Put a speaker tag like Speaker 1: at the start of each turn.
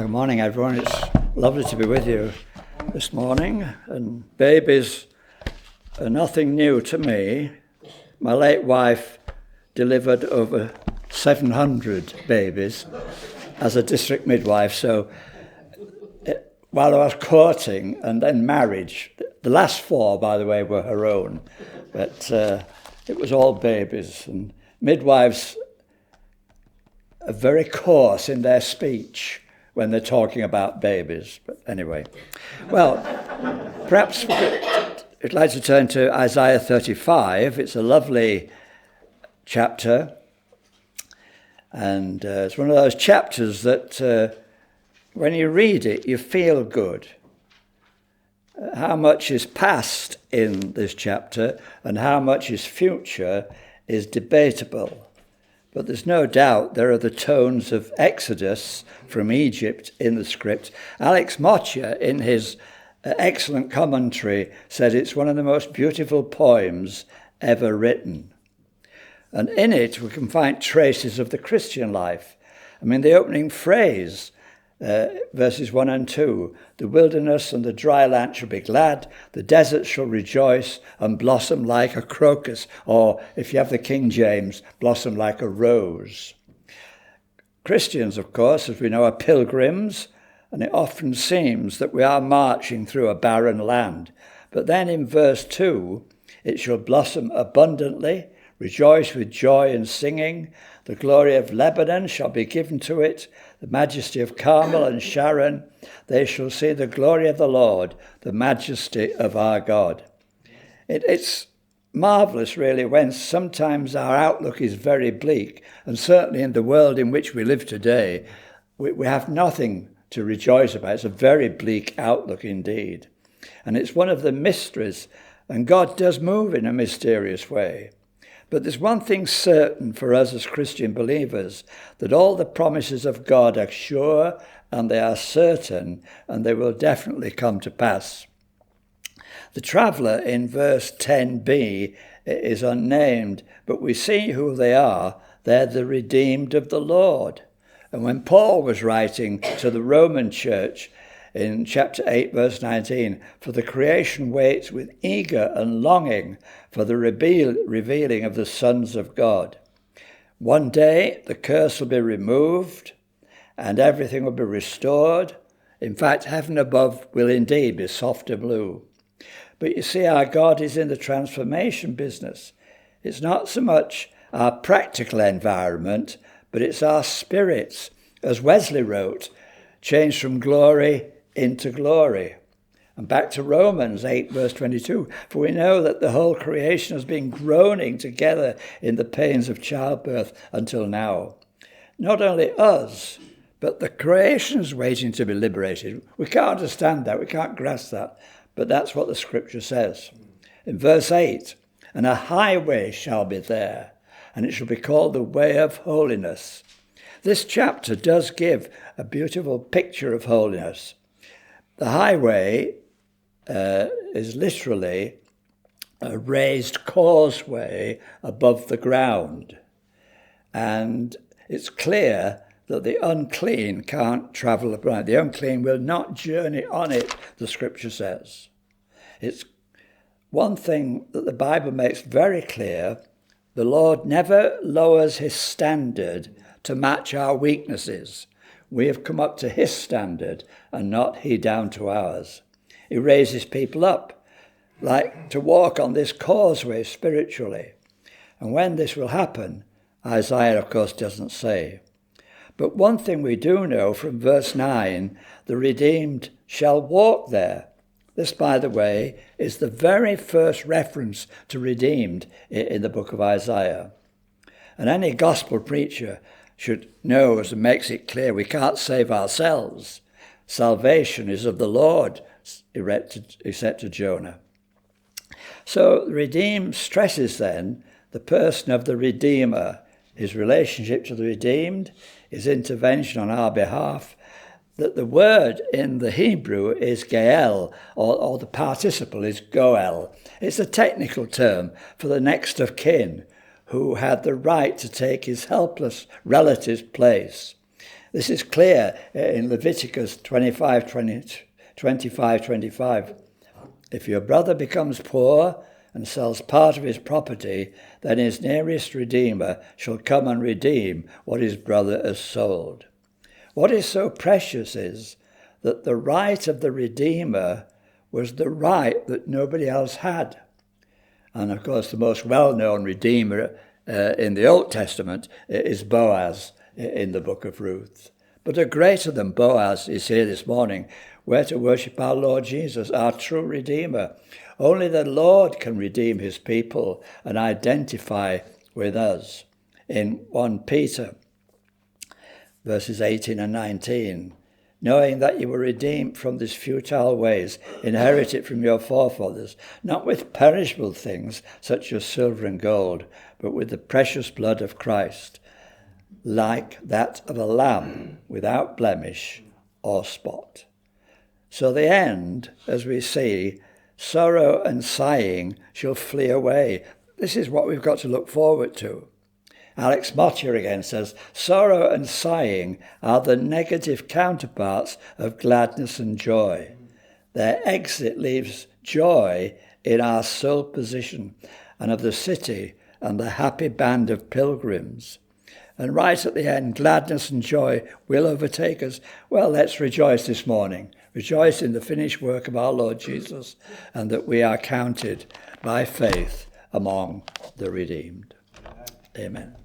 Speaker 1: Well, good morning, everyone. It's lovely to be with you this morning. And babies are nothing new to me. My late wife delivered over 700 babies as a district midwife. So while I was courting and then marriage, the last 4, by the way, were her own. But it was all babies. And midwives are very coarse in their speech when they're talking about babies. But anyway, well, perhaps I'd like to turn to Isaiah 35. It's a lovely chapter. And it's one of those chapters that when you read it, you feel good. How much is past in this chapter and how much is future is debatable. But there's no doubt there are the tones of Exodus from Egypt in the script. Alex Motcher, in his excellent commentary, said it's one of the most beautiful poems ever written. And in it, we can find traces of the Christian life. I mean, the opening phrase, verses 1 and 2, the wilderness and the dry land shall be glad, the desert shall rejoice and blossom like a crocus, or if you have the King James, blossom like a rose. Christians, of course, as we know, are pilgrims, and it often seems that we are marching through a barren land. But then in verse 2, it shall blossom abundantly, rejoice with joy and singing. The glory of Lebanon shall be given to it, the majesty of Carmel and Sharon. They shall see the glory of the Lord, the majesty of our God. It's marvellous, really, when sometimes our outlook is very bleak, and certainly in the world in which we live today, we have nothing to rejoice about. It's a very bleak outlook indeed. And it's one of the mysteries, and God does move in a mysterious way. But there's one thing certain for us as Christian believers, that all the promises of God are sure and they are certain and they will definitely come to pass. The traveller in verse 10b is unnamed, but we see who they are. They're the redeemed of the Lord. And when Paul was writing to the Roman church in chapter 8, verse 19, for the creation waits with eager and longing for the revealing of the sons of God. One day the curse will be removed and everything will be restored. In fact, heaven above will indeed be soft and blue. But you see, our God is in the transformation business. It's not so much our practical environment, but it's our spirits, as Wesley wrote, changed from glory into glory. And back to Romans 8, verse 22, for we know that the whole creation has been groaning together in the pains of childbirth until now. Not only us, but the creation is waiting to be liberated. We can't understand that, we can't grasp that, but that's what the scripture says. In verse 8, and a highway shall be there, and it shall be called the way of holiness. This chapter does give a beautiful picture of holiness. The highway is literally a raised causeway above the ground. And it's clear that the unclean can't travel around. The unclean will not journey on it, the scripture says. It's one thing that the Bible makes very clear. The Lord never lowers his standard to match our weaknesses. We have come up to his standard and not he down to ours. He raises people up, like to walk on this causeway spiritually. And when this will happen, Isaiah, of course, doesn't say. But one thing we do know from verse 9, the redeemed shall walk there. This, by the way, is the very first reference to redeemed in the book of Isaiah. And any gospel preacher should know, as it makes it clear, we can't save ourselves. Salvation is of the Lord, he said to Jonah. So the redeemed stresses then the person of the Redeemer, his relationship to the redeemed, his intervention on our behalf. That the word in the Hebrew is Gael, or the participle is Goel. It's a technical term for the next of kin, who had the right to take his helpless relative's place. This is clear in Leviticus 25:25. If your brother becomes poor and sells part of his property, then his nearest redeemer shall come and redeem what his brother has sold. What is so precious is that the right of the redeemer was the right that nobody else had. And of course, the most well-known redeemer in the Old Testament is Boaz in the book of Ruth. But a greater than Boaz is here this morning. We're to worship our Lord Jesus, our true Redeemer. Only the Lord can redeem his people and identify with us. In 1 Peter, verses 18 and 19, knowing that you were redeemed from these futile ways, inherited from your forefathers, not with perishable things such as silver and gold, but with the precious blood of Christ, like that of a lamb without blemish or spot. So the end, as we see, sorrow and sighing shall flee away. This is what we've got to look forward to. Alex Mott here again says, sorrow and sighing are the negative counterparts of gladness and joy. Their exit leaves joy in our sole position and of the city and the happy band of pilgrims. And right at the end, gladness and joy will overtake us. Well, let's rejoice this morning. Rejoice in the finished work of our Lord Jesus, and that we are counted by faith among the redeemed. Amen.